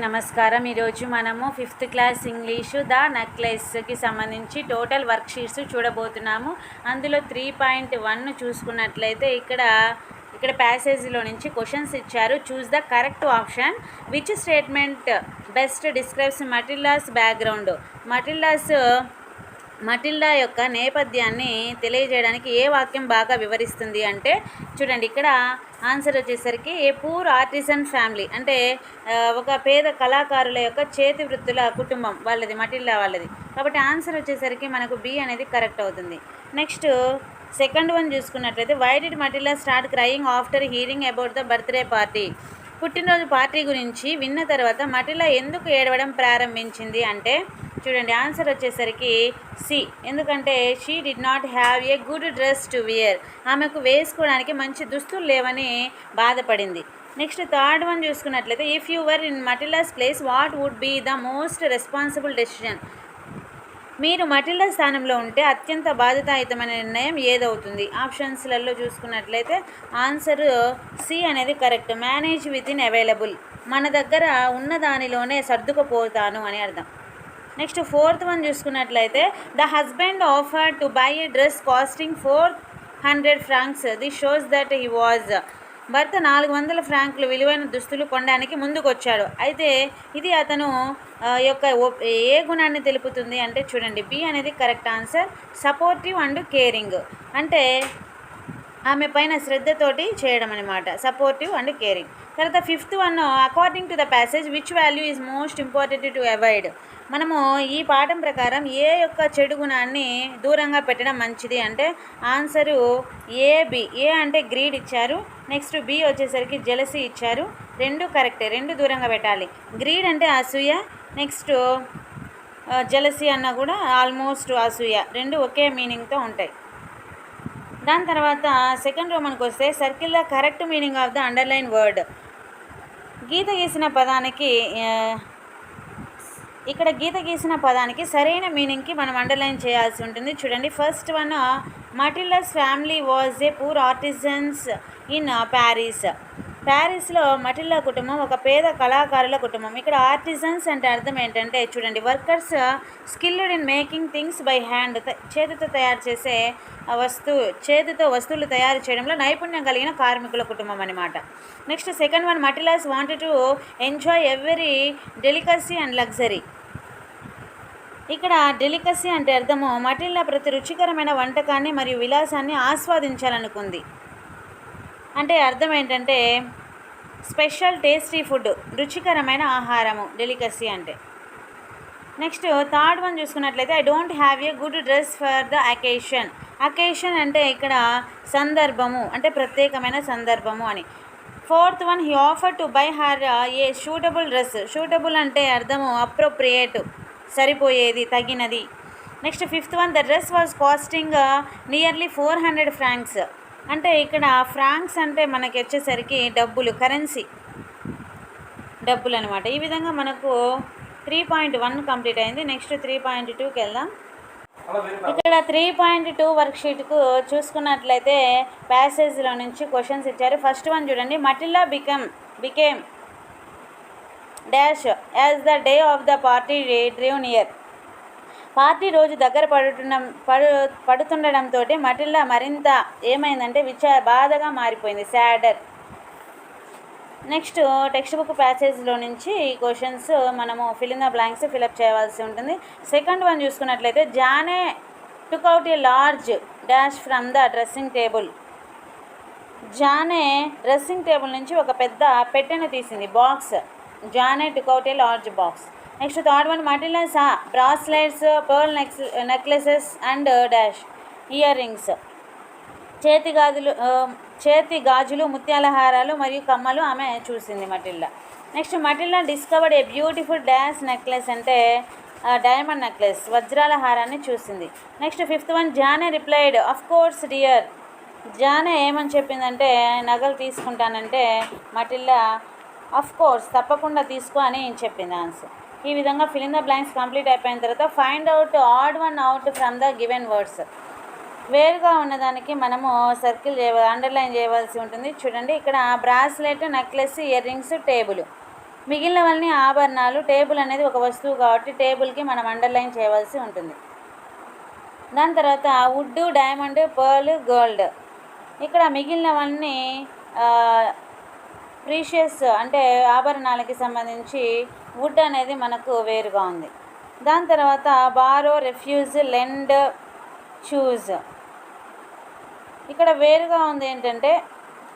నమస్కారం. ఈరోజు మనము 5th క్లాస్ ఇంగ్లీషు ద నెక్లెస్కి సంబంధించి టోటల్ వర్క్ షీట్స్ చూడబోతున్నాము. అందులో 3.1 చూసుకున్నట్లయితే ఇక్కడ ప్యాసేజ్లో నుంచి క్వశ్చన్స్ ఇచ్చారు. Choose the correct option. Which statement best describes Matildas background. Matilda యొక్క నేపథ్యాన్ని తెలియజేయడానికి ఏ వాక్యం బాగా వివరిస్తుంది అంటే చూడండి, ఇక్కడ ఆన్సర్ వచ్చేసరికి ఏ పూర్ ఆర్టిజన్ ఫ్యామిలీ, అంటే ఒక పేద కళాకారుల యొక్క చేతి వృత్తుల కుటుంబం వాళ్ళది, మటిల్డా వాళ్ళది. కాబట్టి ఆన్సర్ వచ్చేసరికి మనకు బి అనేది కరెక్ట్ అవుతుంది. నెక్స్ట్ సెకండ్ వన్ చూసుకున్నట్లయితే why did Matilda start crying after hearing about the birthday party. పుట్టినరోజు పార్టీ గురించి విన్న తర్వాత మటిల్డా ఎందుకు ఏడవడం ప్రారంభించింది అంటే చూడండి, ఆన్సర్ వచ్చేసరికి సి. ఎందుకంటే she did not have a good dress to wear. ఆమెకు వేసుకోవడానికి మంచి దుస్తులు లేవని బాధపడింది. నెక్స్ట్ థర్డ్ వన్ చూసుకున్నట్లయితే if you were in Matilda's place what would be the most responsible decision. మీరు మటిల్డా స్థానంలో ఉంటే అత్యంత బాధ్యతాయుతమైన నిర్ణయం ఏదవుతుంది. ఆప్షన్స్లలో చూసుకున్నట్లయితే ఆన్సర్ సి అనేది correct. Manage within available, మన దగ్గర ఉన్న దానిలోనే సర్దుకుపోతాను అని అర్థం. నెక్స్ట్ ఫోర్త్ వన్ చూసుకున్నట్లయితే the husband offer to buy A dress costing 400 francs. This shows that he was. భర్త 400 ఫ్రాంకులు విలువైన దుస్తులు కొనడానికి ముందుకొచ్చాడు. అయితే ఇది అతను యొక్క ఏ గుణాన్ని తెలుపుతుంది అంటే చూడండి, బి అనేది correct answer. Supportive and caring, అంటే ఆమె పైన శ్రద్ధతోటి చేయడం అనమాట, సపోర్టివ్ అండ్ కేరింగ్. తర్వాత fifth one according to the passage which value is most important to avoid. మనము ఈ పాఠం ప్రకారం ఏ యొక్క చెడు గుణాన్ని దూరంగా పెట్టడం మంచిది అంటే ఆన్సరు ఏ, బి. ఏ అంటే గ్రీడ్ ఇచ్చారు, నెక్స్ట్ బి వచ్చేసరికి జెలసీ ఇచ్చారు. రెండు కరెక్టే, రెండు దూరంగా పెట్టాలి. గ్రీడ్ అంటే అసూయ, నెక్స్ట్ జెలసీ అన్న కూడా ఆల్మోస్ట్ అసూయ, రెండు ఒకే మీనింగ్తో ఉంటాయి. దాని తర్వాత సెకండ్ రోమన్కి వస్తే circle the correct meaning of the underline word. గీత గీసిన పదానికి సరైన మీనింగ్కి మనం అండర్లైన్ చేయాల్సి ఉంటుంది. చూడండి, first one Matilda's family was a poor artisans in Paris. ప్యారిస్లో మటిల్డా కుటుంబం ఒక పేద కళాకారుల కుటుంబం. ఇక్కడ ఆర్టిజన్స్ అంటే అర్థం ఏంటంటే చూడండి, workers skilled in making things by hand, చేతితో తయారు చేసే చేతితో వస్తువులు తయారు చేయడంలో నైపుణ్యం కలిగిన కార్మికుల కుటుంబం అనమాట. Next second one Matildas wanted to enjoy every delicacy and luxury. ఇక్కడ డెలికసీ అంటే అర్థము మటిల్డా ప్రతి రుచికరమైన వంటకాన్ని మరియు విలాసాన్ని ఆస్వాదించాలనుకుంది. అంటే అర్థం ఏంటంటే స్పెషల్ టేస్టీ ఫుడ్, రుచికరమైన ఆహారము డెలికసీ అంటే. నెక్స్ట్ థర్డ్ వన్ చూసుకున్నట్లయితే I don't have a good dress for the occasion. Occasion అంటే ఇక్కడ సందర్భము, అంటే ప్రత్యేకమైన సందర్భము అని. Fourth one he offer to buy her a suitable dress. Suitable అంటే అర్థము అప్రోప్రియేట్, సరిపోయేది, తగినది. Next fifth one the dress was costing nearly 400 francs. అంటే ఇక్కడ ఫ్రాంక్స్ అంటే మనకి వచ్చేసరికి డబ్బులు, కరెన్సీ, డబ్బులు అనమాట. ఈ విధంగా మనకు 3.1 కంప్లీట్ అయింది. నెక్స్ట్ 3.2కి వెళ్దాం. ఇక్కడ 3.2 వర్క్షీట్కు చూసుకున్నట్లయితే ప్యాసేజ్లో నుంచి క్వశ్చన్స్ ఇచ్చారు. ఫస్ట్ వన్ చూడండి, Matilda became dash as the day of the party drew near. Party రోజు దగ్గర పడుతుండడంతో మటిల్డా మరింత ఏమైందంటే బాధగా మారిపోయింది, సాడర్. నెక్స్ట్ టెక్స్ట్ బుక్ ప్యాసేజ్లో నుంచి ఈ క్వశ్చన్స్ మనము fill in the blanks fill up చేయవలసి ఉంటుంది. సెకండ్ వన్ చూసుకున్నట్లయితే Jeanne took out a large dash from the dressing table. Jeanne dressing table నుంచి ఒక పెద్ద పెట్టెను తీసింది, box. Jeanne took out a large box. Next third one Matilda's bracelets, pearl necklaces and dash ear rings. చేతి గాజులు, ముత్యాల హారాలు మరియు కమ్మలు ఆమె చూసింది Matilda. Next Matilda discovered a beautiful dash necklace, అంటే డైమండ్ నెక్లెస్, వజ్రాల హారాన్ని చూసింది. Next fifth one Jeanne replied of course dear. Jeanne ఏమని చెప్పిందంటే నగలు తీసుకుంటానంటే మటిల్డా ఆఫ్ కోర్స్, తప్పకుండా తీసుకో అని చెప్పింది ఆన్సర్. ఈ విధంగా fill in the blanks complete అయిపోయిన తర్వాత find out add one out from the given words. వేరుగా ఉన్నదానికి మనము అండర్లైన్ చేయవలసి ఉంటుంది. చూడండి, ఇక్కడ bracelet, necklace, ear rings, table. మిగిలినవన్నీ ఆభరణాలు. టేబుల్ అనేది ఒక వస్తువు కాబట్టి టేబుల్కి మనం అండర్లైన్ చేయవలసి ఉంటుంది. దాని తర్వాత వుడ్, డైమండ్, పర్ల్, గోల్డ్. ఇక్కడ మిగిలినవన్నీ ప్రీషియస్ అంటే ఆభరణాలకి సంబంధించి వుడ్ అనేది మనకు వేరుగా ఉంది. దాని తర్వాత బారో, రెఫ్యూజ్, లెండ్, చూజ్. ఇక్కడ వేరుగా ఉంది ఏంటంటే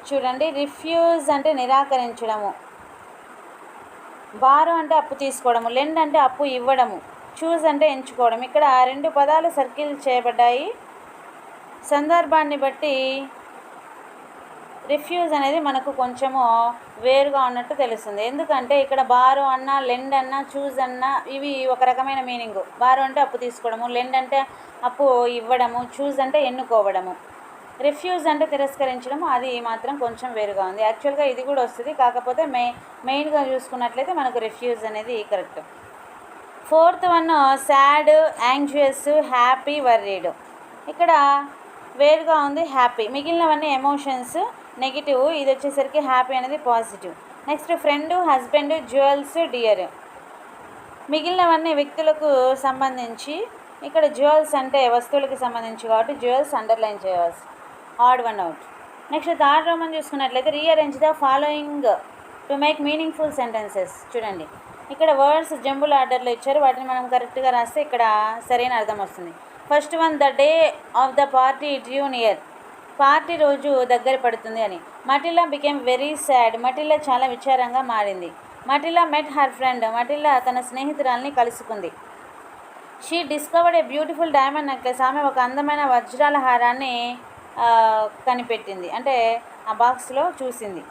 చూడండి, రిఫ్యూజ్ అంటే నిరాకరించడము, బారో అంటే అప్పు తీసుకోవడము, లెండ్ అంటే అప్పు ఇవ్వడము, చూజ్ అంటే ఎంచుకోవడం. ఇక్కడ 2 పదాలు సర్కిల్ చేయబడ్డాయి. సందర్భాన్ని బట్టి రిఫ్యూజ్ అనేది మనకు కొంచెము వేరుగా ఉన్నట్టు తెలుస్తుంది. ఎందుకంటే ఇక్కడ బారో అన్నా, లెండ్ అన్నా, చూజ్ అన్నా ఇవి ఒక రకమైన మీనింగ్. బారో అంటే అప్పు తీసుకోవడము, లెండ్ అంటే అప్పు ఇవ్వడము, చూజ్ అంటే ఎన్నుకోవడము, రిఫ్యూజ్ అంటే తిరస్కరించడము, అది మాత్రం కొంచెం వేరుగా ఉంది. యాక్చువల్గా ఇది కూడా వస్తుంది, కాకపోతే మెయిన్గా చూసుకున్నట్లయితే మనకు రిఫ్యూజ్ అనేది correct. 4th one sad, anxious, happy, worried. ఇక్కడ వేరుగా ఉంది హ్యాపీ. మిగిలినవన్నీ ఎమోషన్స్ నెగిటివ్, ఇది వచ్చేసరికి హ్యాపీ అనేది positive. Next friend, husband, jewels, dear. మిగిలినవన్నీ వ్యక్తులకు సంబంధించి, ఇక్కడ జ్యువెల్స్ అంటే వస్తువులకి సంబంధించి కాబట్టి జ్యువెల్స్ అండర్లైన్ చేయవలసి. Odd one out. Next third Roman చూసుకున్నట్లయితే rearrange the following to make meaningful sentences. చూడండి, ఇక్కడ వర్డ్స్ జంబుల్ ఆర్డర్లో ఇచ్చారు, వాటిని మనం కరెక్ట్గా రాస్తే ఇక్కడ సరైన అర్థం వస్తుంది. First one, the day of the party drew near. Party రోజు దగ్గర పడుతుంది అని. Matilda became very sad. Matilda చాలా విచారంగా మారింది. Matilda met her friend. Matilda తన స్నేహితురాల్ని కలుసుకుంది. She discovered a beautiful diamond necklace. ఆమె ఒక అందమైన వజ్రాల హారాన్ని కనిపెట్టింది, అంటే ఆ బాక్స్లో చూసింది.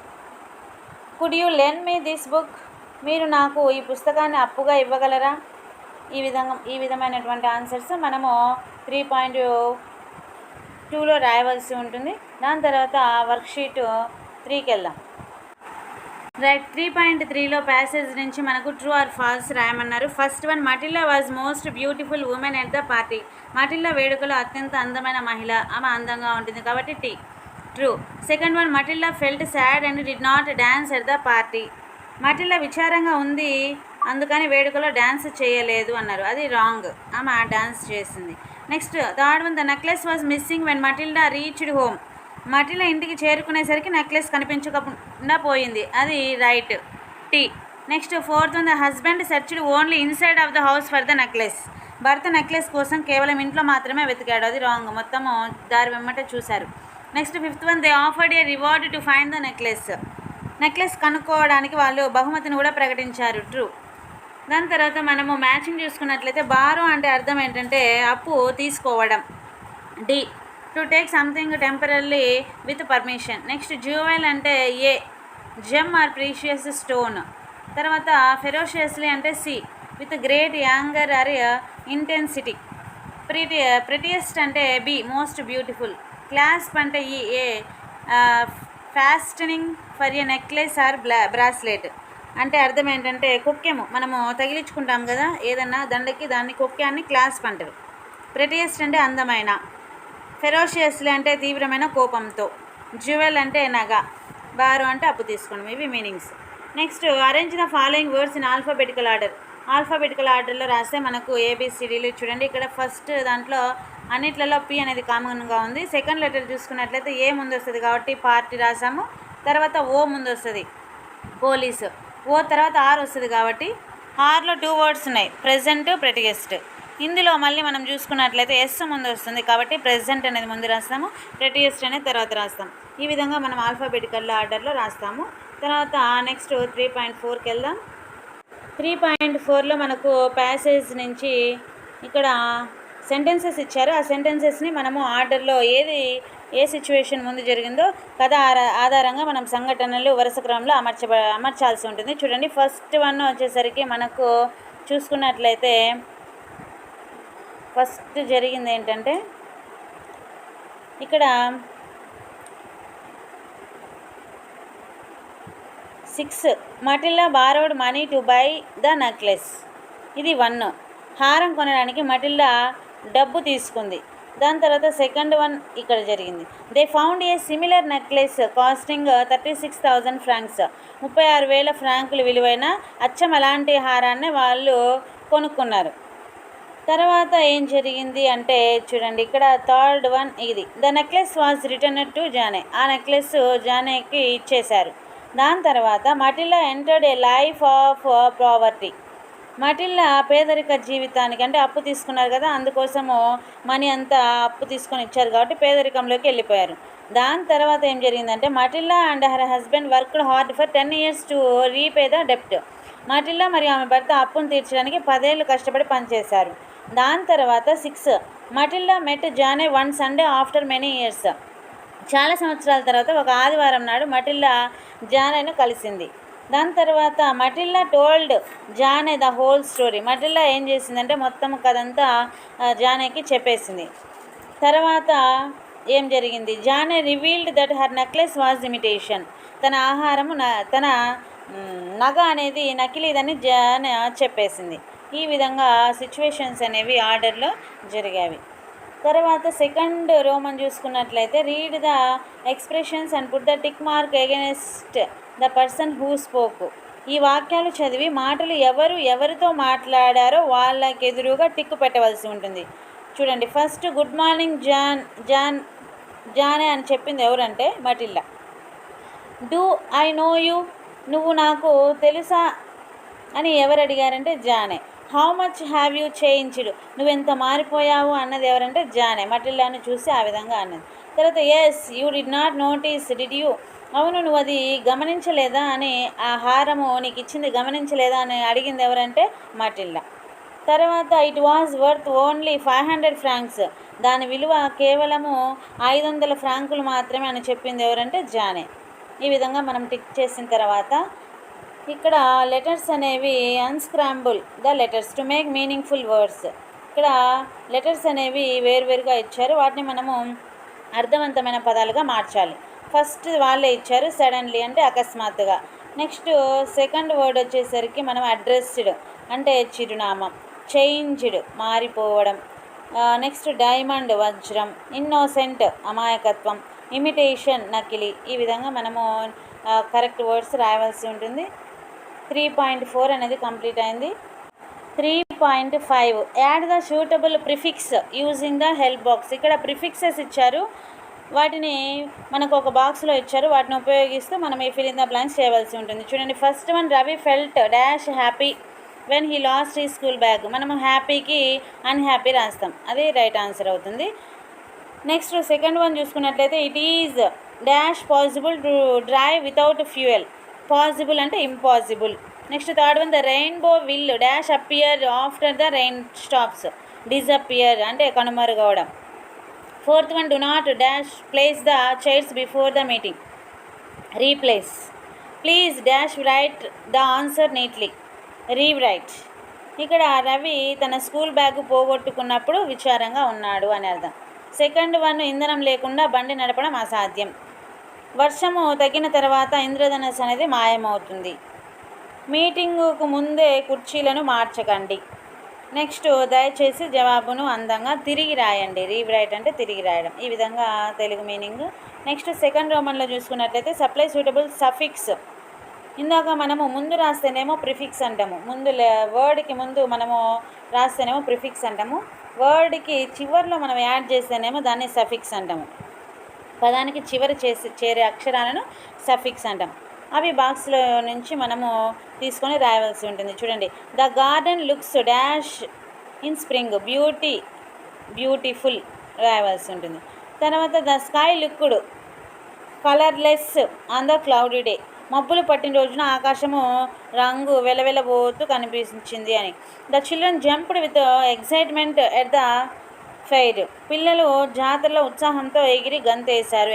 Could you lend me this book. మీరు నాకు ఈ పుస్తకాన్ని అప్పుగా ఇవ్వగలరా. ఈ విధమైనటువంటి ఆన్సర్స్ మనము 3.2లో రాయవలసి ఉంటుంది. దాని తర్వాత వర్క్షీట్ 3కి వెళ్దాం. రైట్, 3.3లో ప్యాసేజ్ నుంచి మనకు ట్రూ ఆర్ ఫాల్స్ రాయమన్నారు. First one, Matilda was most beautiful woman at the party. Matilda వేడుకలో అత్యంత అందమైన మహిళ, ఆమె అందంగా ఉంటుంది కాబట్టి T, true. Second one, Matilda felt sad and did not dance at the party. Matilda విచారంగా ఉంది, అందుకని వేడుకలో డ్యాన్స్ చేయలేదు అన్నారు, అది రాంగ్, ఆమె డ్యాన్స్ చేసింది. Next third one, the necklace was missing when Matilda reached home. Matilda ఇంటికి చేరుకునేసరికి నెక్లెస్ కనిపించకుండా పోయింది, అది right, T. Next fourth one, the husband searched only inside of the house for the necklace. భర్త necklace కోసం కేవలం ఇంట్లో మాత్రమే వెతికాడు, అది రాంగ్, మొత్తము దారి వెమ్మటే చూశారు. Next fifth one, they offered A reward to find the necklace. Necklace కనుక్కోవడానికి వాళ్ళు బహుమతిని కూడా ప్రకటించారు, ట్రూ. దాని తర్వాత మనము మ్యాచింగ్ చూసుకున్నట్లయితే బారో అంటే అర్థం ఏంటంటే అప్పు తీసుకోవడం, D. To take something temporary with permission. Next jewel అంటే A, gem or precious stone. తర్వాత ఫెరోషియస్లీ అంటే C, with great anger or intensity. Prettiest అంటే బి, మోస్ట్ బ్యూటిఫుల్. క్లాస్ప్ అంటే E, a fastening for a necklace or bracelet. అంటే అర్థం ఏంటంటే కొక్కెము, మనము తగిలించుకుంటాం కదా ఏదన్నా దండకి, దాన్ని కొక్కాన్ని క్లాస్ప్ అంటారు. ప్రెటియస్ట్ అంటే అందమైన. ఫెరోషియస్లీ అంటే తీవ్రమైన కోపంతో. జ్యువెల్ అంటే నగ. బారో అంటే అప్పు తీసుకోవడం. ఇవి meanings. Next arrange the following words in alphabetical order. Alphabetical ఆర్డర్లో రాస్తే మనకు ఏబిసిడీలు చూడండి. ఇక్కడ ఫస్ట్ దాంట్లో అన్నిట్లలో పి అనేది కామన్గా ఉంది. సెకండ్ లెటర్ చూసుకున్నట్లయితే ఏ ముందు వస్తుంది కాబట్టి పార్టీ రాసాము. తర్వాత ఓ ముందు వస్తుంది, పోలీసు. ఓ తర్వాత ఆర్ వస్తుంది కాబట్టి ఆర్లో 2 వర్డ్స్ ఉన్నాయి, ప్రెజెంట్, ప్రెటియస్ట్. ఇందులో మళ్ళీ మనం చూసుకున్నట్లయితే ఎస్ ముందు వస్తుంది కాబట్టి ప్రెజెంట్ అనేది ముందు రాస్తాము, ప్రెటియస్ట్ అనేది తర్వాత రాస్తాం. ఈ విధంగా మనం ఆల్ఫాబెటికల్ ఆర్డర్లో రాస్తాము. తర్వాత నెక్స్ట్ 3.4కి వెళ్దాం. 3.4లో మనకు ప్యాసేజ్ నుంచి ఇక్కడ సెంటెన్సెస్ ఇచ్చారు. ఆ సెంటెన్సెస్ని మనము ఆర్డర్లో ఏ సిచ్యువేషన్ ముందు జరిగిందో కథ ఆధారంగా మనం సంఘటనలు వరుస క్రమంలో అమర్చాల్సి ఉంటుంది. చూడండి, ఫస్ట్ వన్ వచ్చేసరికి మనకు చూసుకున్నట్లయితే ఫస్ట్ జరిగింది ఏంటంటే ఇక్కడ 6 Matilda borrowed money to buy the necklace. ఇది 1. హారం కొనడానికి మటిల్లా డబ్బు తీసుకుంది. దాని తర్వాత సెకండ్ వన్ ఇక్కడ జరిగింది. They found a similar necklace costing 36,000 francs. 36,000 ఫ్రాంకులు విలువైన అచ్చం అలాంటి హారాన్ని వాళ్ళు కొనుక్కున్నారు. తర్వాత ఏం జరిగింది అంటే చూడండి, ఇక్కడ థర్డ్ వన్ ఇది. The necklace was return to Jeanne. ఆ నెక్లెస్ జానేకి ఇచ్చేశారు. దాని తర్వాత Matilda entered a life of poverty. Matilda పేదరిక జీవితానికి, అంటే అప్పు తీసుకున్నారు కదా, అందుకోసము మనీ అంతా అప్పు తీసుకొని ఇచ్చారు కాబట్టి పేదరికంలోకి వెళ్ళిపోయారు. దాని తర్వాత ఏం జరిగిందంటే Matilda and her husband worked hard for 10 years to repay the డెప్ట్. మటిల్లా మరియు ఆమె భర్త అప్పును తీర్చడానికి 10 ఏళ్ళు కష్టపడి పనిచేశారు. దాని తర్వాత 6 Matilda met Jeanne one Sunday after many years. చాలా సంవత్సరాల తర్వాత ఒక ఆదివారం నాడు మటిల్లా జానేను కలిసింది. దాని తర్వాత Matilda told Jeanne the whole story. Matilda ఏం చేసిందంటే మొత్తం కథంతా జానేకి చెప్పేసింది. తర్వాత ఏం జరిగింది, Jeanne revealed that her necklace was imitation. తన ఆహారము తన నగ అనేది నకిలీదని జానే చెప్పేసింది. ఈ విధంగా సిచ్యువేషన్స్ అనేవి ఆర్డర్లో జరిగాయి. తర్వాత సెకండ్ రోమన్ చూసుకున్నట్లయితే read the expressions and put the tick mark against the person who spoke. ఈ వాక్యాలు చదివి మాటలు ఎవరితో మాట్లాడారో వాళ్ళకి ఎదురుగా టిక్కు పెట్టవలసి ఉంటుంది. చూడండి, ఫస్ట్ గుడ్ మార్నింగ్ జానే అని చెప్పింది ఎవరంటే Matilda. Do I know you, నువ్వు నాకు తెలుసా అని ఎవరు అడిగారంటే Jeanne. How much have you changed, నువ్వెంత మారిపోయావు అన్నది ఎవరంటే జానే. మటిల్లాను చూసి ఆ విధంగా అన్నది. తర్వాత yes you did not notice did you, అవును నువ్వు అది గమనించలేదా అని, ఆ హారము నీకు ఇచ్చింది గమనించలేదా అని అడిగింది ఎవరంటే మటిల్లా. తర్వాత it was worth only 500 francs, దాని విలువ కేవలము 500 ఫ్రాంకులు మాత్రమే అని చెప్పింది ఎవరంటే జానే. ఈ విధంగా మనం టిక్ చేసిన తర్వాత ఇక్కడ లెటర్స్ అనేవి unscramble the letters to make meaningful words. ఇక్కడ లెటర్స్ అనేవి వేరువేరుగా ఇచ్చారు, వాటిని మనము అర్థవంతమైన పదాలుగా మార్చాలి. ఫస్ట్ వాళ్ళే ఇచ్చారు సడన్లీ అంటే అకస్మాత్తుగా. నెక్స్ట్ సెకండ్ వర్డ్ వచ్చేసరికి మనం అడ్రస్డ్ అంటే చిరునామం, చేంజ్డ్ మారిపోవడం, నెక్స్ట్ డైమండ్ వజ్రం, ఇన్నోసెంట్ అమాయకత్వం, ఇమిటేషన్ నకిలీ. ఈ విధంగా మనము కరెక్ట్ వర్డ్స్ రాయవలసి ఉంటుంది. 3.4 అనేది కంప్లీట్ అయింది. 3.5 add the suitable prefix using the help box. ఇక్కడ ప్రిఫిక్సెస్ ఇచ్చారు, వాటిని మనకు ఒక బాక్స్లో ఇచ్చారు, వాటిని ఉపయోగిస్తూ మనం ఈ ఫిల్ ఇన్ ద బ్లాంక్స్ చేయవలసి ఉంటుంది. చూడండి, first one Ravi felt dash happy when he lost he school bag. మనము హ్యాపీకి అన్హ్యాపీ రాస్తాం, అది రైట్ ఆన్సర్ అవుతుంది. నెక్స్ట్ సెకండ్ వన్ చూసుకున్నట్లయితే it is dash possible to drive without fuel. Possible అంటే impossible. Next third one the rainbow will dash appear after the rain stops. Disappear అంటే కనుమరుగవడం. Fourth one do not dash place the chairs before the meeting. Replace. Please dash write the answer neatly. Rewrite. ఇక్కడ రవి తన school bag పోగొట్టుకున్నప్పుడు విచారంగా ఉన్నాడు అని అర్థం. Second one ఇంధనం లేకుండా బండి నడపడం అసాధ్యం. వర్షము తగ్గిన తర్వాత ఇంద్రధనస్సు అనేది మాయమవుతుంది. మీటింగుకు ముందే కుర్చీలను మార్చకండి. నెక్స్ట్ దయచేసి జవాబును అందంగా తిరిగి రాయండి. రీరైట్ అంటే తిరిగి రాయడం. ఈ విధంగా తెలుగు మీనింగ్. నెక్స్ట్ సెకండ్ రోమన్లో చూసుకున్నట్లయితే సప్లై సూటబుల్ సఫిక్స్. ఇందాక మనము ముందు రాస్తేనేమో ప్రిఫిక్స్ అంటాము, వర్డ్కి ముందు మనము రాస్తేనేమో ప్రిఫిక్స్ అంటాము, వర్డ్కి చివరిలో మనం యాడ్ చేస్తేనేమో దాన్ని సఫిక్స్ అంటాము. పదానికి చివరి చేరే అక్షరాలను సఫిక్స్ అంటాం. అవి బాక్స్లో నుంచి మనము తీసుకొని రాయవలసి ఉంటుంది. చూడండి, the garden looks dash in spring beautiful రాయవలసి ఉంటుంది. తర్వాత the sky looked colourless on the cloudy day. మబ్బులు పట్టిన రోజున ఆకాశము రంగు వెలవెలబోతూ కనిపించింది అని. The children jumped with excitement at the fair. పిల్లలు జాతరలో ఉత్సాహంతో ఎగిరి గంతేశారు.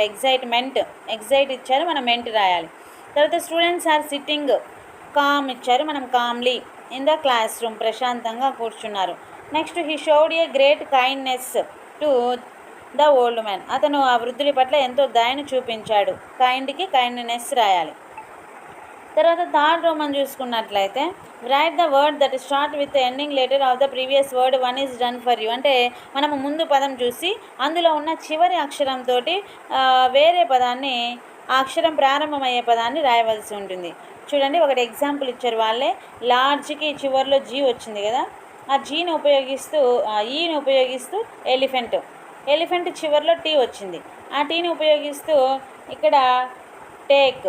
ఎగ్జైట్ ఇచ్చారు, మనం మెంట్ రాయాలి. తర్వాత స్టూడెంట్స్ ఆర్ సిట్టింగ్ కామ్ ఇచ్చారు, మనం Kamli in the class room ప్రశాంతంగా కూర్చున్నారు. Next he showed a great kindness to the old man. అతను ఆ వృద్ధుడి పట్ల ఎంతో దయను చూపించాడు. కైండ్కి కైండ్నెస్ రాయాలి. తర్వాత థర్డ్ రో మనం చూసుకున్నట్లయితే right the word that start with ending letter of the previous word one is done for you. అంటే మనము ముందు పదం చూసి అందులో ఉన్న చివరి అక్షరంతో వేరే పదాన్ని ఆ అక్షరం ప్రారంభమయ్యే పదాన్ని రాయవలసి ఉంటుంది. చూడండి, ఒకటి ఎగ్జాంపుల్ ఇచ్చారు వాళ్ళే. లార్జ్కి చివరిలో జీ వచ్చింది కదా, ఆ జీని ఉపయోగిస్తూ ఈని ఉపయోగిస్తూ ఎలిఫెంట్ చివరిలో టీ వచ్చింది, ఆ టీని ఉపయోగిస్తూ ఇక్కడ టేక్,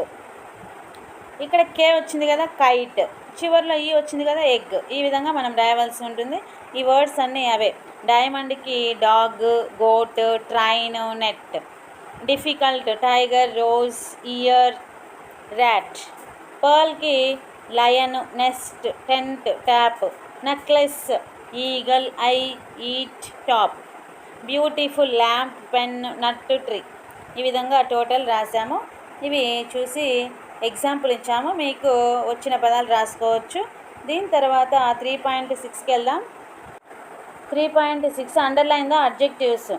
ఇక్కడ కే వచ్చింది కదా కైట్, చివరిలో ఈ వచ్చింది కదా ఎగ్. ఈ విధంగా మనం రాయవలసి ఉంటుంది. ఈ వర్డ్స్ అన్నీ అవే. డైమండ్కి dog, goat, train, net. Difficult tiger, rose, ear, rat. పర్ల్కి lion, nest, tent, tap. Necklace, eagle, I, eat, top. Beautiful, lamp, pen, nut, tree. ఈ విధంగా టోటల్ రాసాము. ఇవి చూసి ఎగ్జాంపుల్ ఇచ్చాము, మీకు వచ్చిన పదాలు రాసుకోవచ్చు. దీని తర్వాత 3.6కి వెళ్దాం. 3.6 అండర్లైన్ ద అడ్జెక్టివ్స్,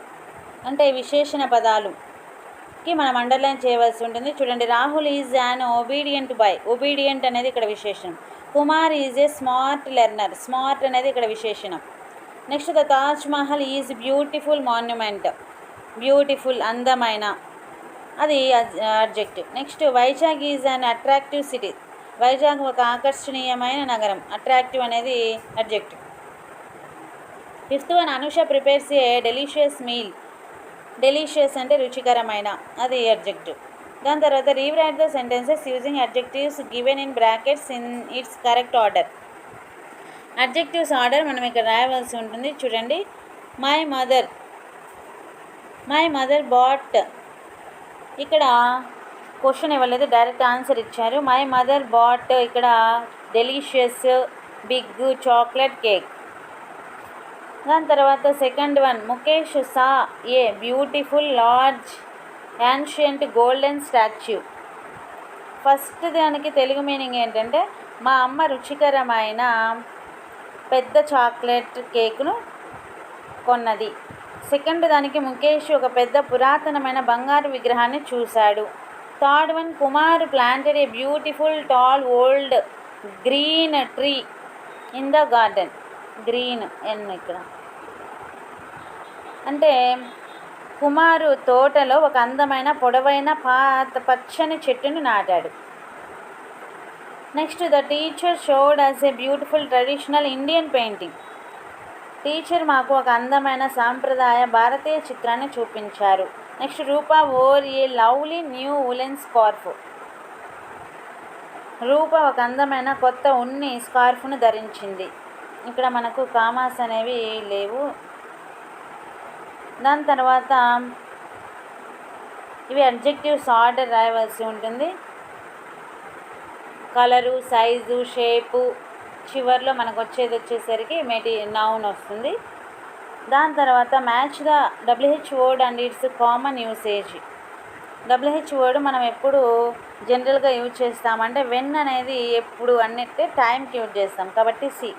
అంటే విశేషణ పదాలుకి మనం అండర్లైన్ చేయవలసి ఉంటుంది. చూడండి, Rahul is an obedient boy. Obedient అనేది ఇక్కడ విశేషణం. Kumar is a smart learner. Smart అనేది ఇక్కడ విశేషణం. Next, the Taj Mahal is beautiful monument. Beautiful అందమైన, అది adjective. Next, Vizag is an attractive city. Vizag ఒక ఆకర్షణీయమైన నగరం. అట్రాక్టివ్ అనేది adjective. Fifth one, Anusha prepares a delicious meal. Delicious అంటే రుచికరమైన, అది అడ్జెక్టివ్. దాని తర్వాత rewrite the sentences using adjectives given in brackets in it's correct order. Adjectives order మనం ఇక్కడ రాయవలసి ఉంటుంది. చూడండి, మై మదర్ బాట్. ఇక్కడ క్వశ్చన్ ఇవ్వలేదు, డైరెక్ట్ ఆన్సర్ ఇచ్చారు. మై మదర్ బాట్, ఇక్కడ డెలిషియస్, బిగ్, చాక్లెట్ కేక్. దాని తర్వాత second one, Mukesh saw a beautiful large ancient golden statue. First దానికి తెలుగు మీనింగ్ ఏంటంటే, మా అమ్మ రుచికరమైన పెద్ద చాక్లెట్ కేకును కొన్నది. సెకండ్ దానికి ముఖేష్ ఒక పెద్ద పురాతనమైన బంగారు విగ్రహాన్ని చూశాడు. Third one, Kumar planted a beautiful tall old green tree in the garden. Green ఎన్ ఇక్కడ అంటే కుమారు తోటలో ఒక అందమైన పొడవైన పచ్చని చెట్టును నాటాడు. Next, the teacher showed us a beautiful traditional Indian painting. Teacher మాకు ఒక అందమైన సాంప్రదాయ భారతీయ చిత్రాన్ని చూపించారు. Next, Rupa wore a lovely new woollen scarf. Rupa ఒక అందమైన కొత్త ఉన్ని స్కార్ఫ్ను ధరించింది. ఇక్కడ మనకు కామాస్ అనేవి లేవు. దాని తర్వాత ఇవి అడ్జెక్టివ్స్ ఆర్డర్ రాయవలసి ఉంటుంది. కలరు, సైజు, షేపు, చివర్లో మనకు వచ్చేసరికి నౌన్ వస్తుంది. దాని తర్వాత match the WH word and it's common usage. WH word మనం ఎప్పుడు జనరల్గా యూజ్ చేస్తామంటే వెన్ అనేది ఎప్పుడు అన్నిటి టైంకి యూజ్ చేస్తాం కాబట్టి సి.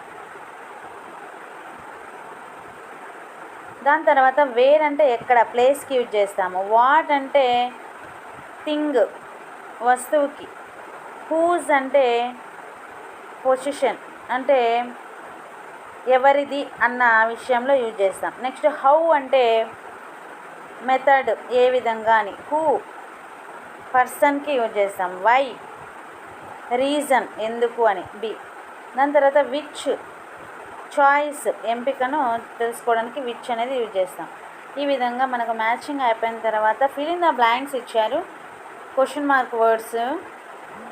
దాని తర్వాత వేర్ అంటే ఎక్కడ, ప్లేస్కి యూజ్ చేస్తాము. వాట్ అంటే థింగ్, వస్తువుకి. హూజ్ అంటే పొజిషన్, అంటే ఎవరిది అన్న విషయంలో యూజ్ చేస్తాం. నెక్స్ట్, హౌ అంటే మెథడ్, ఏ విధంగా అని. హూ పర్సన్కి యూజ్ చేస్తాం. వై రీజన్, ఎందుకు అని. బి. దాని తర్వాత విచ్ చాయిస్, ఎంపికను తెలుసుకోవడానికి విచ్ అనేది యూజ్ చేస్తాం. ఈ విధంగా మనకు మ్యాచింగ్ అయిపోయిన తర్వాత ఫిల్ ఇన్ ద బ్లాంక్స్ ఇచ్చారు. క్వశ్చన్ మార్క్ వర్డ్స్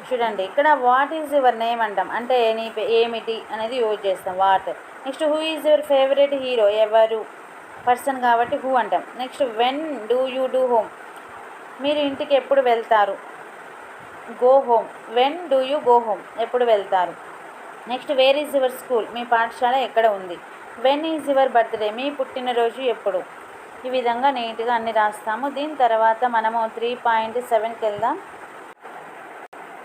చూడండి, ఇక్కడ వాట్ ఈజ్ యువర్ నేమ్ అంటాం, అంటే నీ ఏమిటి అనేది యూజ్ చేస్తాం what. Next, who is your favourite hero, ఎవరు, పర్సన్ కాబట్టి హూ అంటాం. Next, when do you do home, మీరు ఇంటికి ఎప్పుడు వెళ్తారు, go home. When do you go home, ఎప్పుడు వెళ్తారు. Next, where is your school, మీ పాఠశాల ఎక్కడ ఉంది. వెన్ ఈజ్ యువర్ బర్త్డే, మీ పుట్టినరోజు ఎప్పుడు. ఈ విధంగా నీట్గా అన్ని రాస్తాము. దీని తర్వాత మనము 3.7కి వెళ్దాం.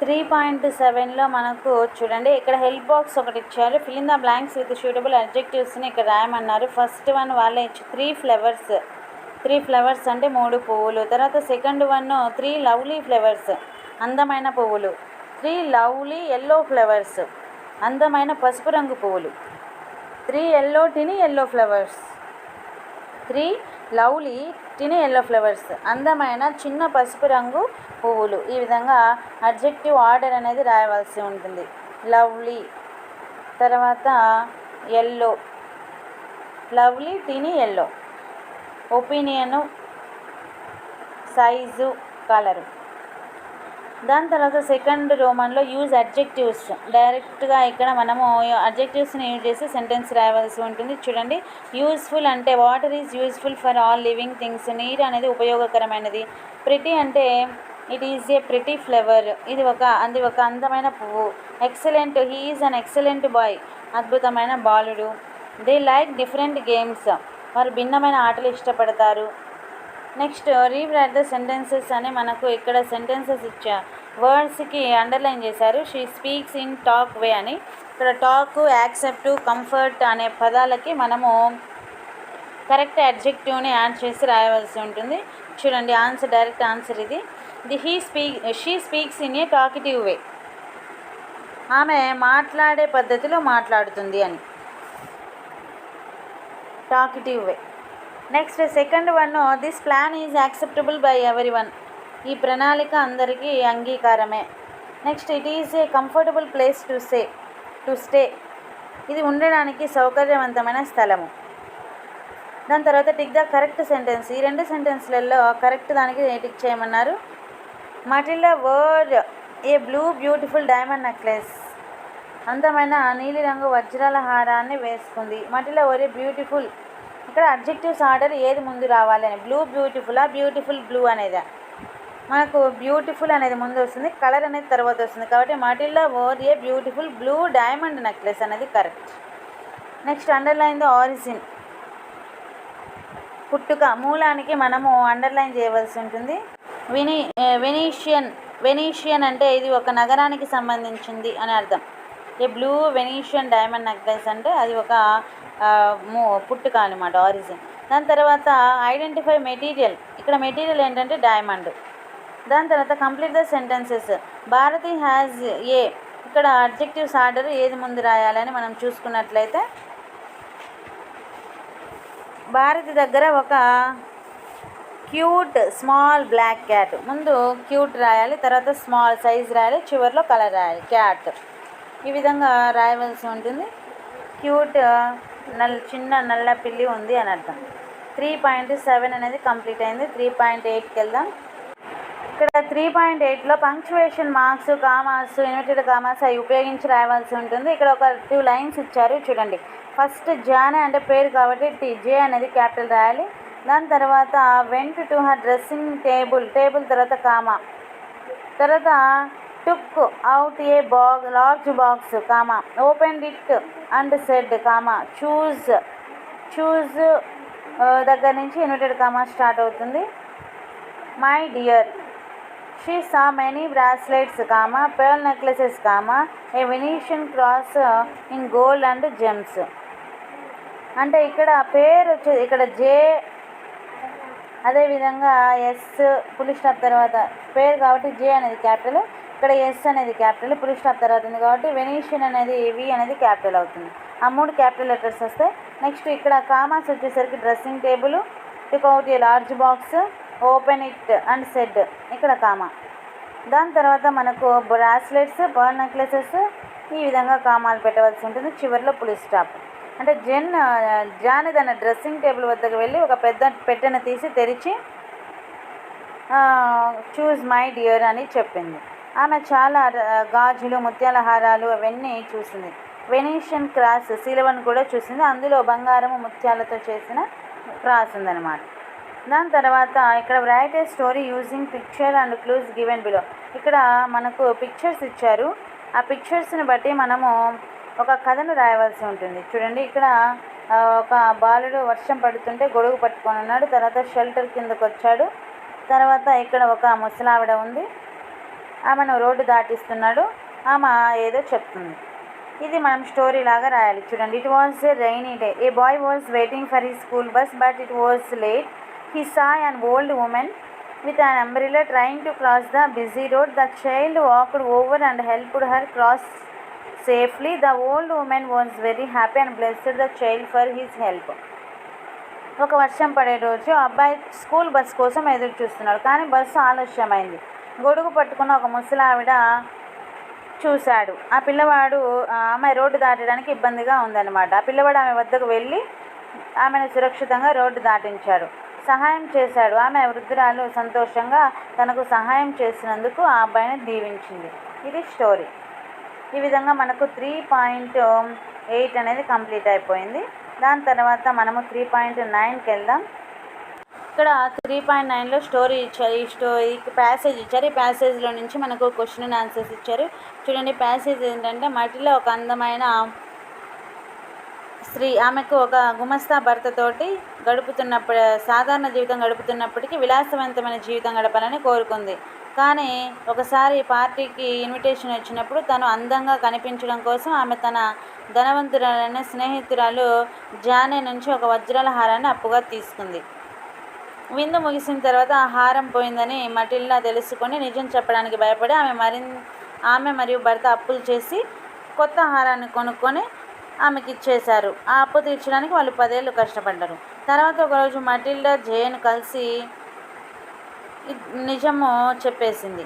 3.7లో మనకు చూడండి, ఇక్కడ హెల్ప్ బాక్స్ ఒకటి ఇచ్చారు. Fill in the blanks with suitable అడ్జెక్టివ్స్ని ఇక్కడ రాయమన్నారు. ఫస్ట్ వన్ వాళ్ళే ఇచ్చి 3 ఫ్లవర్స్. 3 ఫ్లవర్స్ అంటే 3 పువ్వులు. తర్వాత సెకండ్ వన్ 3 లవ్లీ ఫ్లవర్స్, అందమైన పువ్వులు. 3 లవ్లీ ఎల్లో ఫ్లవర్స్, అందమైన పసుపు రంగు పువ్వులు. 3 yellow tiny yellow flowers, 3 lovely tiny yellow flowers, అందమైన చిన్న పసుపు రంగు పువ్వులు. ఈ విధంగా అడ్జెక్టివ్ ఆర్డర్ అనేది రాయవలసి ఉంటుంది. లవ్లీ, తర్వాత yellow, lovely tiny yellow, opinion, size, colour. దాని తర్వాత సెకండ్ రోమన్లో యూజ్ అడ్జెక్టివ్స్. డైరెక్ట్గా ఇక్కడ మనము అడ్జెక్టివ్స్ని యూజ్ చేసి సెంటెన్స్ రాయవలసి ఉంటుంది. చూడండి, యూస్ఫుల్ అంటే water is useful for all living things, నీరు అనేది ఉపయోగకరమైనది. ప్రిటీ అంటే it is a pretty flower, అది ఒక అందమైన పువ్వు. Excellent, he is an excellent boy, అద్భుతమైన బాలుడు. దే లైక్ డిఫరెంట్ గేమ్స్, వారు భిన్నమైన ఆటలు ఇష్టపడతారు. నెక్స్ట్ రీరైట్ ద సెంటెన్సెస్ అని మనకు ఇక్కడ సెంటెన్సెస్ ఇచ్చా వర్డ్స్కి అండర్లైన్ చేశారు. షీ స్పీక్స్ ఇన్ టాక్ వే అని. ఇక్కడ టాక్, యాక్సెప్ట్, కంఫర్ట్ అనే పదాలకి మనము కరెక్ట్ అడ్జెక్టివ్ని యాడ్ చేసి రాయవలసి ఉంటుంది. చూడండి, ఆన్సర్ డైరెక్ట్ ఆన్సర్ ఇది. She speaks in a talkative way, ఆమె మాట్లాడే పద్ధతిలో మాట్లాడుతుంది అని. Talkative way. Next second one, this plan is acceptable by everyone, ఈ ప్రణాళిక అందరికీ అంగీకారమే. Next it is a comfortable place to stay, ఇది ఉండడానికి సౌకర్యవంతమైన స్థలము. దాని తర్వాత టిక్ ద కరెక్ట్ సెంటెన్స్. ఈ రెండు సెంటెన్స్లలో కరెక్ట్ దానికి టిక్ చేయమన్నారు. Matilda wore a blue beautiful diamond necklace, అందమైన నీలిరంగు వజ్రాల హారాన్ని వేసుకుంది. మటిల్డా వోర్ ఏ బ్యూటిఫుల్, ఇక్కడ అడ్జెక్టివ్స్ ఆర్డర్ ఏది ముందు రావాలి అని. బ్లూ బ్యూటిఫులా, బ్యూటిఫుల్ బ్లూ అనేదా? మనకు బ్యూటిఫుల్ అనేది ముందు వస్తుంది, కలర్ అనేది తర్వాత వస్తుంది. కాబట్టి Matilda wore a beautiful blue diamond necklace అనేది correct. Next underline the origin, పుట్టుక, మూలానికి మనము అండర్లైన్ చేయవలసి ఉంటుంది. వెనీషియన్ అంటే ఇది ఒక నగరానికి సంబంధించింది అని అర్థం. A blue Venetian diamond necklace అంటే అది ఒక పుట్టుక అనమాట, ఆరిజిన్. దాని తర్వాత ఐడెంటిఫై మెటీరియల్, ఇక్కడ మెటీరియల్ ఏంటంటే డైమండ్. దాని తర్వాత complete the sentences. Bharati has a, ఇక్కడ అడ్జెక్టివ్స్ ఆర్డర్ ఏది ముందు రాయాలని మనం చూసుకున్నట్లయితే, భారతి దగ్గర ఒక క్యూట్ స్మాల్ బ్లాక్ క్యాట్, ముందు క్యూట్ రాయాలి, తర్వాత స్మాల్ సైజ్ రాయాలి, చివరిలో కలర్ రాయాలి, క్యాట్. ఈ విధంగా రాయవలసి ఉంటుంది. క్యూట్ చిన్న నల్ల పిల్లి ఉంది అని అర్థం. 3.7 అనేది కంప్లీట్ అయింది. 3.8కి వెళ్దాం. ఇక్కడ 3.8లో punctuation marks, commas, inverted commas అవి ఉపయోగించి రాయవలసి ఉంటుంది. ఇక్కడ ఒక 2 లైన్స్ ఇచ్చారు చూడండి. ఫస్ట్ జానే అంటే పేరు కాబట్టి జే అనేది క్యాపిటల్ రాయాలి. దాని తర్వాత went to her dressing table తర్వాత కామా, తర్వాత took out a large box comma, opened it and said comma, choose దగ్గర నుంచి ఇన్వర్టెడ్ కామా స్టార్ట్ అవుతుంది. My dear, she saw many bracelets comma, pearl necklaces comma, a Venetian cross in gold and gems. అంటే ఇక్కడ పేరు వచ్చేది ఇక్కడ జే, అదేవిధంగా yes పులి స్టాప్ తర్వాత పేరు కాబట్టి జే అనేది క్యాపిటల్, ఇక్కడ ఎస్ అనేది క్యాపిటల్, పులి స్టాప్ తర్వాత ఉంది కాబట్టి వెనీషియన్ అనేది వి అనేది క్యాపిటల్ అవుతుంది. ఆ 3 క్యాపిటల్ లెటర్స్ వస్తాయి. నెక్స్ట్ ఇక్కడ కామాస్ వచ్చేసరికి dressing table, took out a large box, open it and said, ఇక్కడ కామా. దాని తర్వాత మనకు బ్రాస్లెట్స్, పర్ల్ నెక్లెసెస్, ఈ విధంగా కామాలు పెట్టవలసి ఉంటుంది. చివరిలో పులి స్టాప్. అంటే జాన్ తన డ్రెస్సింగ్ టేబుల్ వద్దకు వెళ్ళి ఒక పెద్ద పెట్టెను తీసి తెరిచి చూజ్ మై డియర్ అని చెప్పింది. ఆమె చాలా గాజులు, ముత్యాల హారాలు అవన్నీ చూసింది. వెనీషియన్ క్రాస్ శిలవను కూడా చూసింది, అందులో బంగారము ముత్యాలతో చేసిన క్రాస్ ఉందన్నమాట. దాని తర్వాత ఇక్కడ right A story using picture and clues given below. ఇక్కడ మనకు పిక్చర్స్ ఇచ్చారు, ఆ పిక్చర్స్ని బట్టి మనము ఒక కథను రాయవలసి ఉంటుంది. చూడండి, ఇక్కడ ఒక బాలుడు వర్షం పడుతుంటే గొడుగు పట్టుకొని ఉన్నాడు, తర్వాత షెల్టర్ కిందకు వచ్చాడు, తర్వాత ఇక్కడ ఒక ముసలావిడ ఉంది, ఆమెను రోడ్డు దాటిస్తున్నాడు, ఆమె ఏదో చెప్తుంది. ఇది మనం స్టోరీ లాగా రాయాలి. చూడండి, it was a rainy day, A bye was waiting for his school bus but it was late, he saw an old women with an umbrella trying to cross the busy road. The child walked over and helped her cross safely. The old woman was very happy and blessed the child for his help. ఒక వర్షం పడే రోజు అబ్బాయి school bus కోసం ఎదురు చూస్తున్నాడు. కానీ bus ఆలస్యమైంది. గొడుగు పట్టుకున్న ఒక ముసలావిడ చూశాడు. ఆ పిల్లవాడు అమ్మాయి రోడ్డు దాటడానికి ఇబ్బందిగా ఉందన్నమాట. ఆ పిల్లవాడు ఆమె వద్దకు వెళ్ళి ఆమెను సురక్షితంగా రోడ్డు దాటించాడు, సహాయం చేశాడు. ఆమె వృద్ధురాలు సంతోషంగా తనకు సహాయం చేసినందుకు ఆ అబ్బాయిని దీవించింది. ఇది స్టోరీ. ఈ విధంగా మనకు 3.8 అనేది కంప్లీట్ అయిపోయింది. దాని తర్వాత మనము 3.9కి వెళ్దాం. ఇక్కడ 3.9లో స్టోరీ ఇచ్చారు. ఈ ప్యాసేజ్ ఇచ్చారు. ఈ ప్యాసేజ్లో నుంచి మనకు క్వశ్చన్ అండ్ ఆన్సర్స్ ఇచ్చారు. చూడండి, ప్యాసేజ్ ఏంటంటే, మట్టిలో ఒక అందమైన స్త్రీ, ఆమెకు ఒక గుమస్తా భర్తతోటి సాధారణ జీవితం గడుపుతున్నప్పటికీ విలాసవంతమైన జీవితం గడపాలని కోరుకుంది. కానీ ఒకసారి పార్టీకి ఇన్విటేషన్ వచ్చినప్పుడు తను అందంగా కనిపించడం కోసం ఆమె తన ధనవంతురాలైన స్నేహితురాలు జానే నుంచి ఒక వజ్రాల హారాన్ని అప్పుగా తీసుకుంది. విందు ముగిసిన తర్వాత ఆ హారం పోయిందని మటిల్డా తెలుసుకొని నిజం చెప్పడానికి భయపడి ఆమె మరియు భర్త అప్పులు చేసి కొత్త హారాన్ని కొనుక్కొని ఆమెకి ఇచ్చేశారు. ఆ అప్పు తీర్చడానికి వాళ్ళు 10 ఏళ్ళు కష్టపడ్డారు. తర్వాత ఒకరోజు మటిల్డా జేన్ కలిసి నిజము చెప్పేసింది.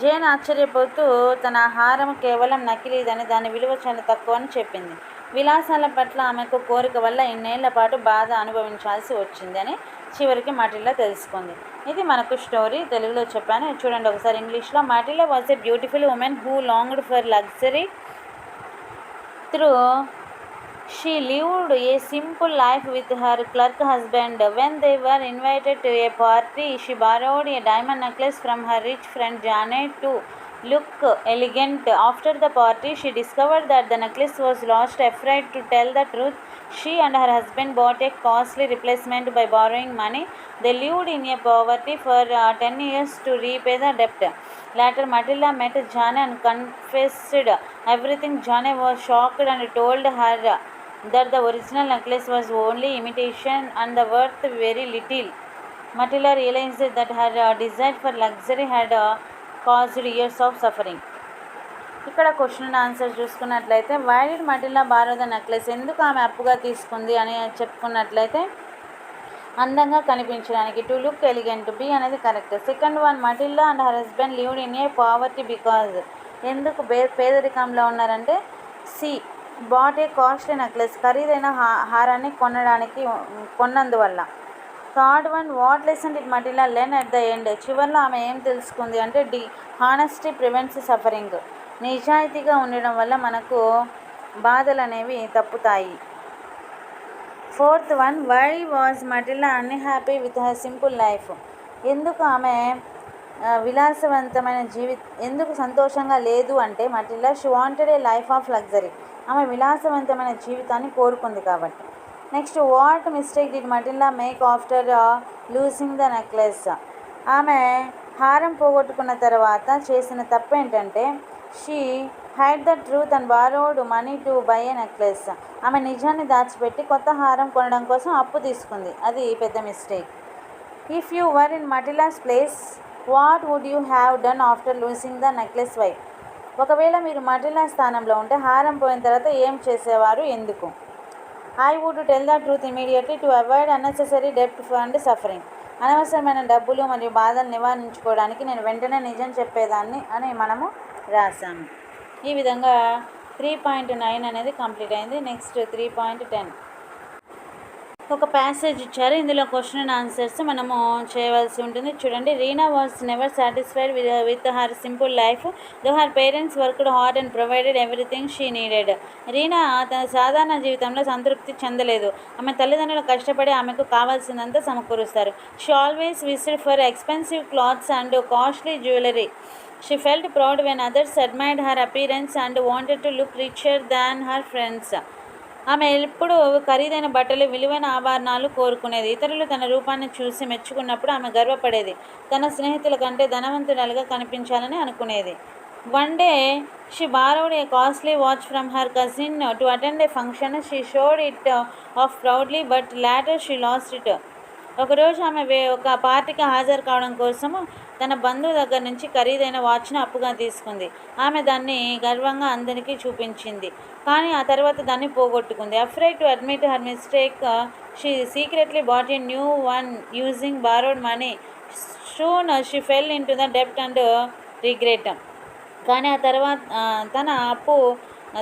జేన్ ఆశ్చర్యపోతూ తన హారం కేవలం నకిలీదని, దాని విలువ చాలా తక్కువ అని చెప్పింది. విలాసాల పట్ల ఆమెకు కోరిక వల్ల ఇన్నేళ్ల పాటు బాధ అనుభవించాల్సి వచ్చిందని చివరికి మటిల్డా తెలుసుకుంది. ఇది మనకు స్టోరీ. తెలుగులో చెప్పాను, చూడండి ఒకసారి ఇంగ్లీష్లో. Matilda was a beautiful women who longed for luxury through she lived a simple life with her clerk husband. When they were invited to a party, she borrowed a diamond necklace from her rich friend Janet to look elegant. After the party, she discovered that the necklace was lost. Afraid to tell the truth, she and her husband bought a costly replacement by borrowing money. They lived in a poverty for 10 years to repay the debt. Later, Matilda met Jane and confessed everything. Jane was shocked and told her that the original necklace was only imitation and worth very little. Matilda realized that her desire for luxury had caused years of suffering. ఇక్కడ question and answer చూసుకున్నట్లయితే, why did Matilda borrow the necklace, ఎందుకు ఆమె అప్పుగా తీసుకుంది అని చెప్పుకున్నట్లయితే, అందంగా కనిపించడానికి, టు లుక్ ఎలిగెంట్, బి అనేది correct. Second one, Matilda and her husband lived in a poverty because, ఎందుకు పేదరికంలో ఉన్నారంటే, C bought a costly necklace, ఖరీదైన హారాన్ని కొన్నందువల్ల. Third one, what lesson did Matilda learn at the end, చివరిలో ఆమె ఏం తెలుసుకుంది అంటే, డి హానెస్టీ ప్రివెంట్స్ సఫరింగ్, నిజాయితీగా ఉండడం వల్ల మనకు బాధలు అనేవి తప్పుతాయి. Fourth one, why was Matilda unhappy with her simple life, ఎందుకు ఆమె విలాసవంతమైన ఎందుకు సంతోషంగా లేదు అంటే, Matilda she wanted a life of luxury, ఆమె విలాసవంతమైన జీవితాన్ని కోరుకుంది కాబట్టి. Next, what mistake did Matilda make after losing the necklace, ఆమె హారం పోగొట్టుకున్న తర్వాత చేసిన తప్పు ఏంటంటే, she hid the truth and borrowed money to buy a necklace, ఆమె నిజాన్ని దాచిపెట్టి కొత్త హారం కొనడం కోసం అప్పు తీసుకుంది, అది పెద్ద mistake. If you were in Matilda's place, what would you have done after losing the necklace, why, ఒకవేళ మీరు మటిల్డా స్థానంలో ఉంటే హారం పోయిన తర్వాత ఏం చేసేవారు, ఎందుకు. I would tell the truth immediately to avoid unnecessary డెబ్ట్ అండ్ సఫరింగ్, అనవసరమైన డబ్బులు మరియు బాధలు నివారించుకోవడానికి నేను వెంటనే నిజం చెప్పేదాన్ని అని మనము రాసాము. ఈ విధంగా 3.9 అనేది కంప్లీట్ అయింది. నెక్స్ట్ 3.10, ఒక ప్యాసేజ్ ఇచ్చారు. ఇందులో క్వశ్చన్ అండ్ ఆన్సర్స్ మనము చేయవలసి ఉంటుంది. చూడండి, Reena was never satisfied with her simple life though her parents worked hard and provided everything she needed. Reena తన సాధారణ జీవితంలో సంతృప్తి చెందలేదు. ఆమె తల్లిదండ్రులు కష్టపడి ఆమెకు కావాల్సిందంతా సమకూరుస్తారు. She always wished for expensive clothes and costly jewellery. She felt proud when others admired her appearance and wanted to look richer than her friends. ఆమె ఎప్పుడూ ఖరీదైన బట్టలు, విలువైన ఆభరణాలు కోరుకునేది. ఇతరులు తన రూపాన్ని చూసి మెచ్చుకున్నప్పుడు ఆమె గర్వపడేది. తన స్నేహితుల కంటే ధనవంతురాలుగా కనిపించాలని అనుకునేది. One day she borrowed A costly watch from her cousin to attend A function. She showed it of proudly but later she lost it. ఒకరోజు ఆమె ఒక పార్టీకి హాజరు కావడం కోసము తన బంధువు దగ్గర నుంచి ఖరీదైన వాచ్ను అప్పుగా తీసుకుంది. ఆమె దాన్ని గర్వంగా అందరికీ చూపించింది, కానీ ఆ తర్వాత దాన్ని పోగొట్టుకుంది. Afraid to admit her mistake, she secretly bought a new one using borrowed money. Soon she fell into the డెప్ట్ అండ్ రిగ్రెట్. కానీ ఆ తర్వాత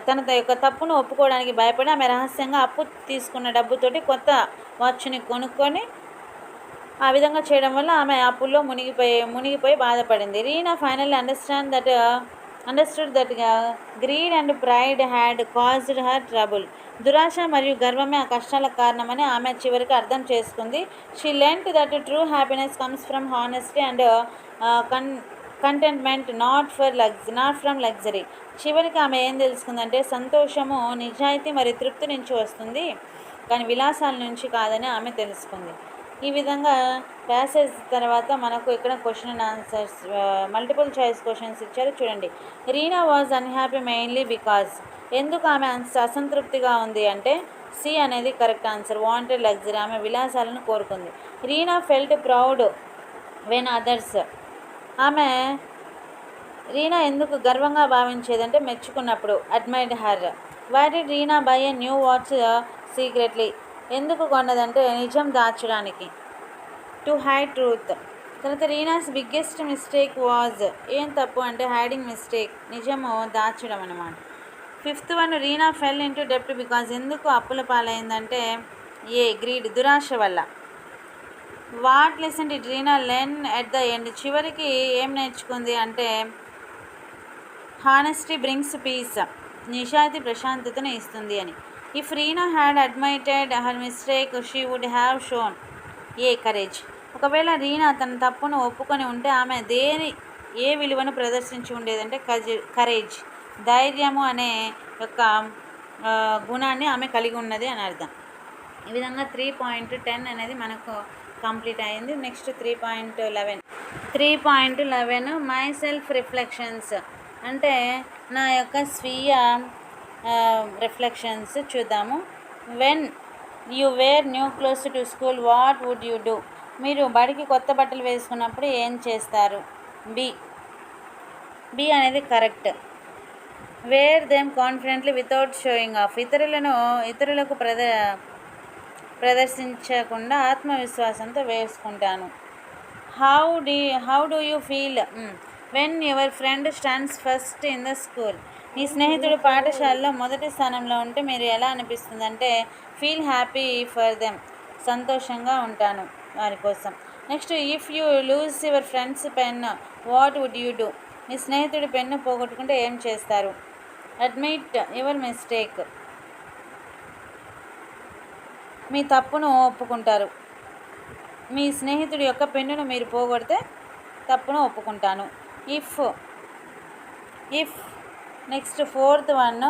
తన యొక్క తప్పును ఒప్పుకోవడానికి భయపడి ఆమె రహస్యంగా అప్పు తీసుకున్న డబ్బుతోటి కొత్త వాచ్ని కొనుక్కొని ఆ విధంగా చేయడం వల్ల ఆమె అప్పుల్లో మునిగిపోయి బాధపడింది. Reena finally understood that greed and pride had caused her trouble. దురాశ మరియు గర్వమే ఆ కష్టాలకు కారణమని ఆమె చివరికి అర్థం చేసుకుంది. She learned that true happiness comes from honesty and contentment, not from luxury. చివరికి ఆమె ఏం తెలుసుకుందంటే సంతోషము నిజాయితీ మరియు తృప్తి నుంచి వస్తుంది, కానీ విలాసాల నుంచి కాదని ఆమె తెలుసుకుంది. ఈ విధంగా ప్యాసేజ్ తర్వాత మనకు ఇక్కడ question and answers multiple choice questions ఇచ్చారు. చూడండి. Reena was unhappy mainly because. ఎందుకు ఆమె అసంతృప్తిగా ఉంది అంటే సి అనేది కరెక్ట్ ఆన్సర్. వాంటెడ్ లగ్జరీ, ఆమె విలాసాలను కోరుకుంది. Reena felt proud when others. Reena ఎందుకు గర్వంగా భావించేదంటే మెచ్చుకున్నప్పుడు. Admired her. Why did Reena buy a new watch secretly. ఎందుకు కొన్నదంటే నిజం దాచడానికి. To hide truth. తర్వాత రీనాస్ బిగ్గెస్ట్ మిస్టేక్ వాజ్. ఏం తప్పు అంటే హైడింగ్ మిస్టేక్, నిజము దాచడం అన్నమాట. Fifth one, Reena fell into డెప్ట్ బికాజ్. ఎందుకు అప్పుల పాలైందంటే ఏ గ్రీడ్, దురాశ వల్ల. What lesson did Reena learn at the end. చివరికి ఏం నేర్చుకుంది అంటే హానెస్టీ బ్రింగ్స్ పీస్, నిజాయితీ ప్రశాంతతను ఇస్తుంది అని. If Reena had admitted her mistake she would have shown a courage. ఒకవేళ రీనా తన తప్పును ఒప్పుకొని ఉంటే ఆమె ఏ విలువను ప్రదర్శించి ఉండేదంటే కరేజ్, ధైర్యము అనే యొక్క గుణాన్ని ఆమె కలిగి ఉన్నది అని అర్థం. ఈ విధంగా 3.10 అనేది మనకు కంప్లీట్ అయింది. నెక్స్ట్ 3.11 మై సెల్ఫ్ రిఫ్లెక్షన్స్ అంటే నా యొక్క స్వీయ రిఫ్లెక్షన్స్ చూద్దాము. When you wear new clothes to school what would you do. మీరు బడికి కొత్త బట్టలు వేసుకున్నప్పుడు ఏం చేస్తారు. బి అనేది correct. Wear them confidently without showing off. ఇతరులకు ప్రదర్శించకుండా ఆత్మవిశ్వాసంతో వేసుకుంటాను. How do you feel when your friend stands first in the school. మీ స్నేహితుడు పాఠశాలలో మొదటి స్థానంలో ఉంటే మీరు ఎలా అనిపిస్తుంది అంటే ఫీల్ హ్యాపీ ఫర్ దెమ్, సంతోషంగా ఉంటాను వారి కోసం. Next, if you lose your friend's pen what would you do. మీ స్నేహితుడి పెన్ను పోగొట్టుకుంటే ఏం చేస్తారు. అడ్మిట్ యువర్ మిస్టేక్, మీ తప్పును ఒప్పుకుంటారు. మీ స్నేహితుడి యొక్క పెన్నును మీరు పోగొడితే తప్పును ఒప్పుకుంటాను. If next fourth one,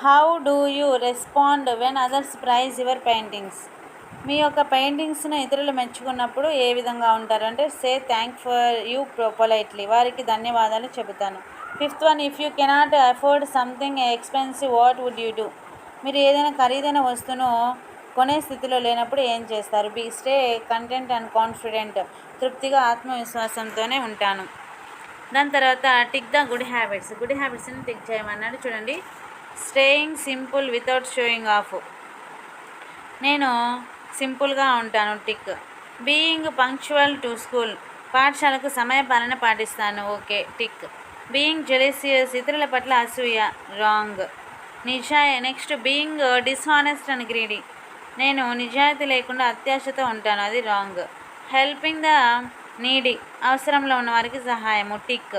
how do you respond when others praise your paintings. మీ యొక్క పెయింటింగ్స్ను ఇతరులు మెచ్చుకున్నప్పుడు ఏ విధంగా ఉంటారు అంటే say thank for you politely, వారికి ధన్యవాదాలు చెబుతాను. Fifth one, if you cannot afford something expensive what would you do. మీరు ఏదైనా ఖరీదైన వస్తువును కొనే స్థితిలో లేనప్పుడు ఏం చేస్తారు. B stay content and confident, తృప్తిగా ఆత్మవిశ్వాసంతోనే ఉంటాను. దాని తర్వాత టిక్ ద గుడ్ హ్యాబిట్స్ని టిక్ చేయమన్నాడు. చూడండి. Staying simple without showing off, నేను సింపుల్గా ఉంటాను, tick. Being punctual to school, పాఠశాలకు సమయపాలన పాటిస్తాను, ఓకే, టిక్. బీయింగ్ జెలసియస్, ఇతరుల పట్ల అసూయ, wrong. Next being dishonest and greedy, నేను నిజాయితీ లేకుండా అత్యాశతో ఉంటాను, అది రాంగ్. హెల్పింగ్ ద నీడీ, అవసరంలో ఉన్న వారికి సహాయము, tick.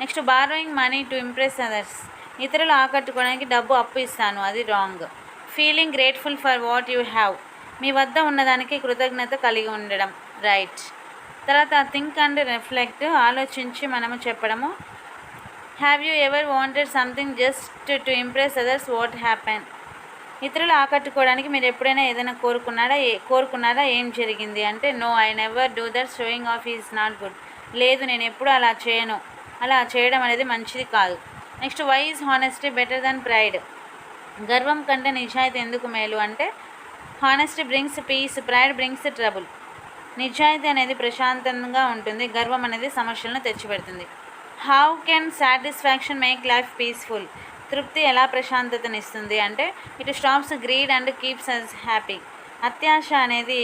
Next borrowing money to impress others, ఇతరులు ఆకట్టుకోవడానికి డబ్బు అప్పు ఇస్తాను, అది wrong. Feeling grateful for what you have, మీ వద్ద ఉన్నదానికి కృతజ్ఞత కలిగి ఉండడం, రైట్. తర్వాత థింక్ అండ్ రిఫ్లెక్ట్, ఆలోచించి మనము చెప్పడము. Have you ever wanted something just to impress others, what happen. ఇతరులు ఆకట్టుకోవడానికి మీరు ఎప్పుడైనా ఏదైనా కోరుకున్నారా, ఏం జరిగింది అంటే no I never do that, showing off is not good. లేదు, నేను ఎప్పుడు అలా చేయను, అలా చేయడం అనేది మంచిది కాదు. Next why is honesty better than pride, గర్వం కంటే నిజాయితీ ఎందుకు మేలు అంటే honesty brings peace, pride brings trouble. నిజాయితీ అనేది ప్రశాంతంగా ఉంటుంది, గర్వం అనేది సమస్యలను తెచ్చిపెడుతుంది. How can satisfaction make life peaceful? తృప్తి ఎలా ప్రశాంతతనిస్తుంది అంటే it stops greed and keeps us happy. అత్యాశ అనేది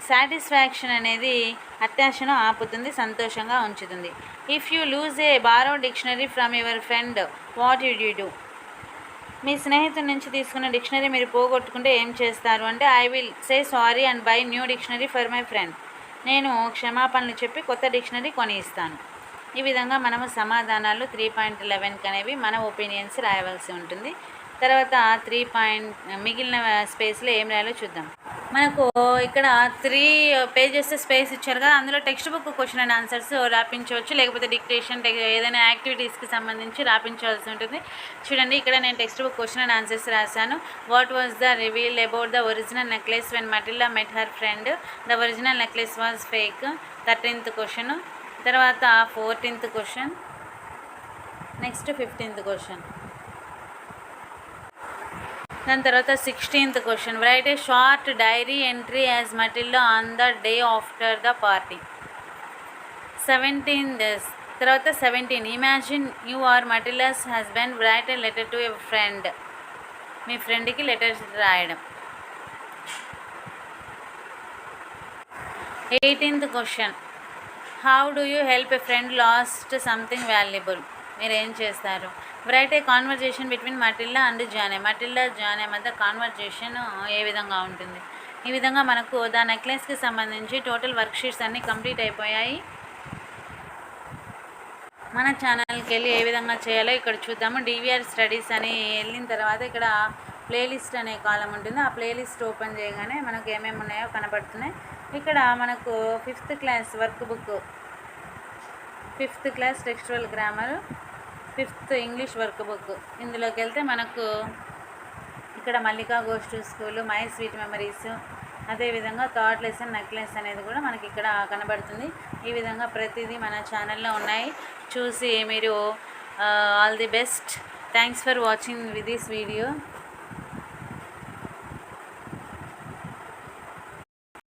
సాటిస్ఫాక్షన్ అనేది అత్యాశను ఆపుతుంది, సంతోషంగా ఉంచుతుంది. If you lose a borrow dictionary from your friend what would you do? మీ స్నేహితుడి నుంచి తీసుకున్న డిక్షనరీ మీరు పోగొట్టుకుంటే ఏం చేస్తారు అంటే I will say sorry and by new dictionary for my friend. నేను క్షమాపణలు చెప్పి కొత్త డిక్షనరీ కొని ఇస్తాను. ఈ విధంగా మనము సమాధానాలు 3.11 అనేవి మన ఒపీనియన్స్ రాయవలసి ఉంటుంది. తర్వాత మిగిలిన స్పేస్లో ఏం రాయాలో చూద్దాం. మనకు ఇక్కడ 3 పేజెస్ స్పేస్ ఇచ్చారు కదా, అందులో textbook question and answers రాపించవచ్చు, లేకపోతే డిక్టేషన్ ఏదైనా యాక్టివిటీస్కి సంబంధించి రాపించవలసి ఉంటుంది. చూడండి, ఇక్కడ నేను textbook question and answers రాశాను. What was the reveal about the original necklace when Matilda met her friend? The original necklace was fake. 13th question. తర్వాత 14th question. Next 15th question. దాని తర్వాత 16th question. Write a short diary entry as Matilda on the day after the party. 17 imagine you are Matilda's husband, write a letter to your friend. మీ ఫ్రెండ్కి letters రాయడం. 18th question. How do you help a friend lost something valuable? మీరు ఏం చేస్తారు? Write a conversation between Matilda and Jane. Matilda Jane మధ్య conversation ఏ విధంగా ఉంటుంది? ఈ విధంగా మనకు ద నెక్లెస్కి సంబంధించి టోటల్ వర్క్షీట్స్ అన్నీ కంప్లీట్ అయిపోయాయి. మన ఛానల్కి వెళ్ళి ఏ విధంగా చేయాలో ఇక్కడ చూద్దాము. డివిఆర్ స్టడీస్ అని వెళ్ళిన తర్వాత ఇక్కడ ప్లేలిస్ట్ అనే కాలం ఉంటుంది. ఆ ప్లేలిస్ట్ ఓపెన్ చేయగానే మనకు ఏమేమి ఉన్నాయో కనబడుతున్నాయి. ఇక్కడ మనకు 5th class work book, 5th class textual grammar, 5th English work book. ఇందులోకి వెళ్తే మనకు ఇక్కడ Mallika goes to school, my sweet memories, అదేవిధంగా థర్డ్ లెసన్ నెక్లెస్ అనేది కూడా మనకి ఇక్కడ కనబడుతుంది. ఈ విధంగా ప్రతిదీ మన ఛానల్లో ఉన్నాయి. చూసి మీరు all the best. Thanks for watching this video.